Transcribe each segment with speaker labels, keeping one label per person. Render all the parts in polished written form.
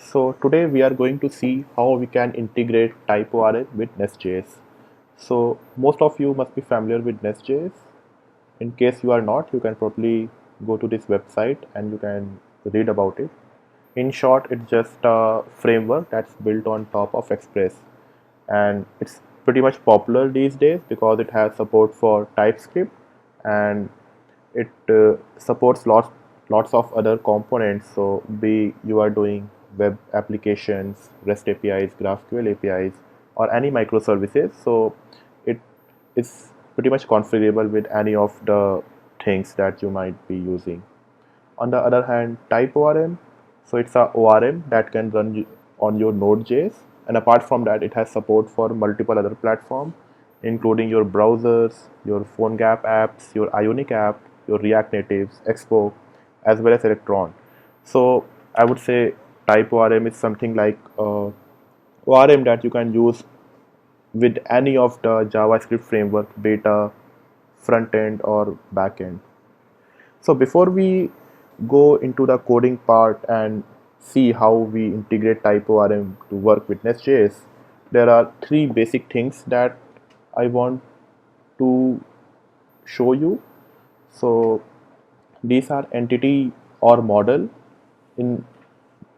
Speaker 1: So today we are going to see how we can integrate TypeORM with Nest.js. So most of you must be familiar with Nest.js. In case you are not, you can probably go to this website and you can read about it. In short, it's just a framework that's built on top of Express, and it's pretty much popular these days because it has support for TypeScript, and it supports lots of other components. So be you are doing web applications, REST APIs, GraphQL APIs, or any microservices, so it is pretty much configurable with any of the things that you might be using. On the other hand, TypeORM, so it's a ORM that can run on your Node.js, and apart from that, it has support for multiple other platforms, including your browsers, your PhoneGap apps, your Ionic app, your React Natives, Expo, as well as Electron. So I would say TypeORM is something like ORM that you can use with any of the JavaScript framework, beta, front end, or back end. So before we go into the coding part and see how we integrate TypeORM to work with Nest.js, there are three basic things that I want to show you. So these are entity or model. In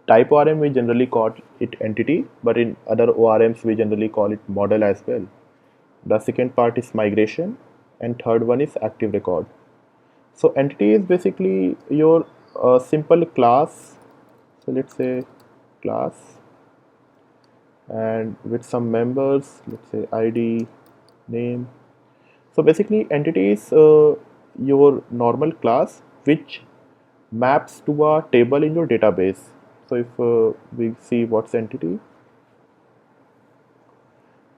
Speaker 1: TypeORM we generally call it entity, but in other ORMs we generally call it model as well. The second part is migration, and third one is active record. So entity is basically your simple class. So let's say class, and with some members, let's say ID, name. So basically entity is your normal class which maps to a table in your database. So if we see what's entity,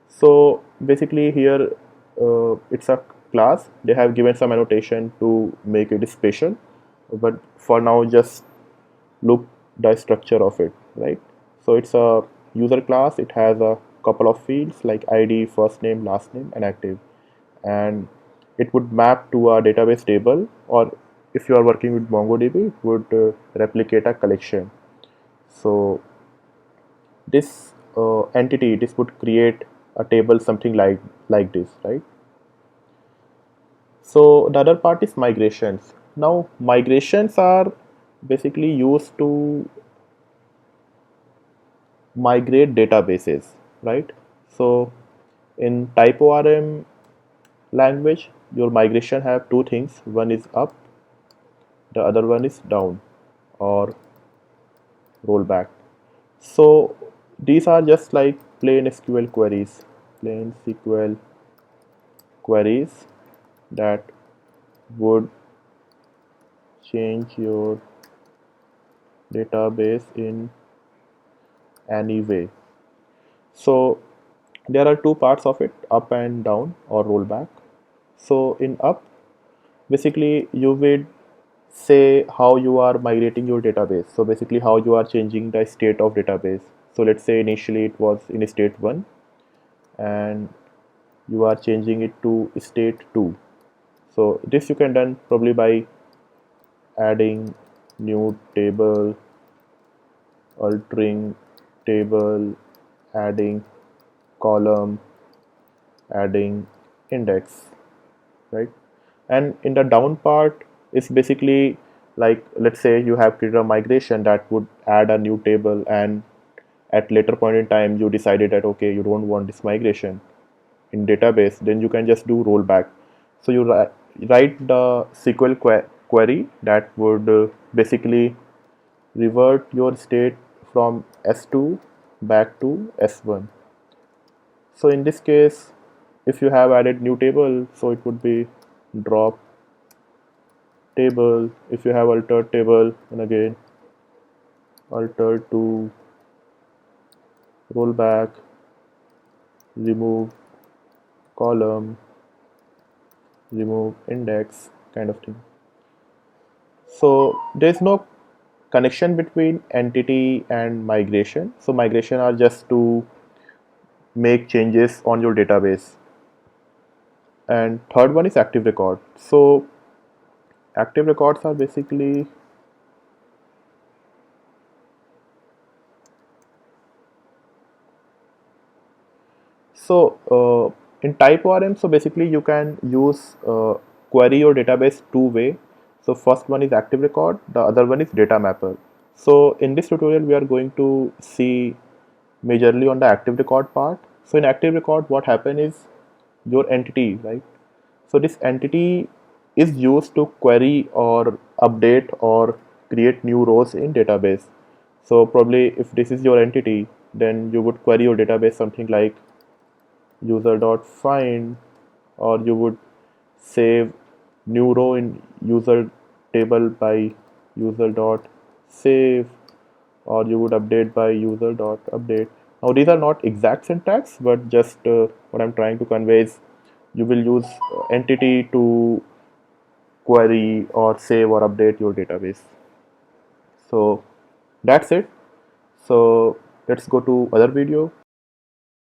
Speaker 1: so basically here it's a class. They have given some annotation to make it special, but for now just look the structure of it, right? So it's a user class. It has a couple of fields like ID, first name, last name, and active, and it would map to a database table, or if you are working with MongoDB, it would replicate a collection. So this entity, this would create a table something like this, right? So the other part is migrations. Now migrations are basically used to migrate databases, right? So in TypeORM language, your migration have two things. One is up, the other one is down or rollback. So these are just like plain SQL queries, plain SQL queries that would change your database in any way. So there are two parts of it, up and down or rollback. So in up, basically you would say how you are migrating your database. So basically how you are changing the state of database. So let's say initially it was in state 1 and you are changing it to state 2. So this you can done probably by adding new table, altering table, adding column, adding index, right? And in the down part is basically like, let's say you have created a migration that would add a new table, and at later point in time you decided that okay, you don't want this migration in database, then you can just do rollback. So you write the SQL query that would basically revert your state from S2 back to S1. So in this case, if you have added new table, so it would be drop table. If you have altered table, and again alter to rollback, remove column, remove index, kind of thing. So there's no connection between entity and migration. So migration are just to make changes on your database. And third one is active record. So active records are basically So in type ORM, so basically you can use query your database two way. So first one is active record, the other one is data mapper. So in this tutorial we are going to see majorly on the active record part. So in active record, what happen is your entity, right? So this entity is used to query or update or create new rows in database. So probably if this is your entity, then you would query your database something like user.find, or you would save new row in user table by user.save, or you would update by user.update. Now these are not exact syntax, but just what I'm trying to convey is you will use entity to query or save or update your database. So that's it. So let's go to other video.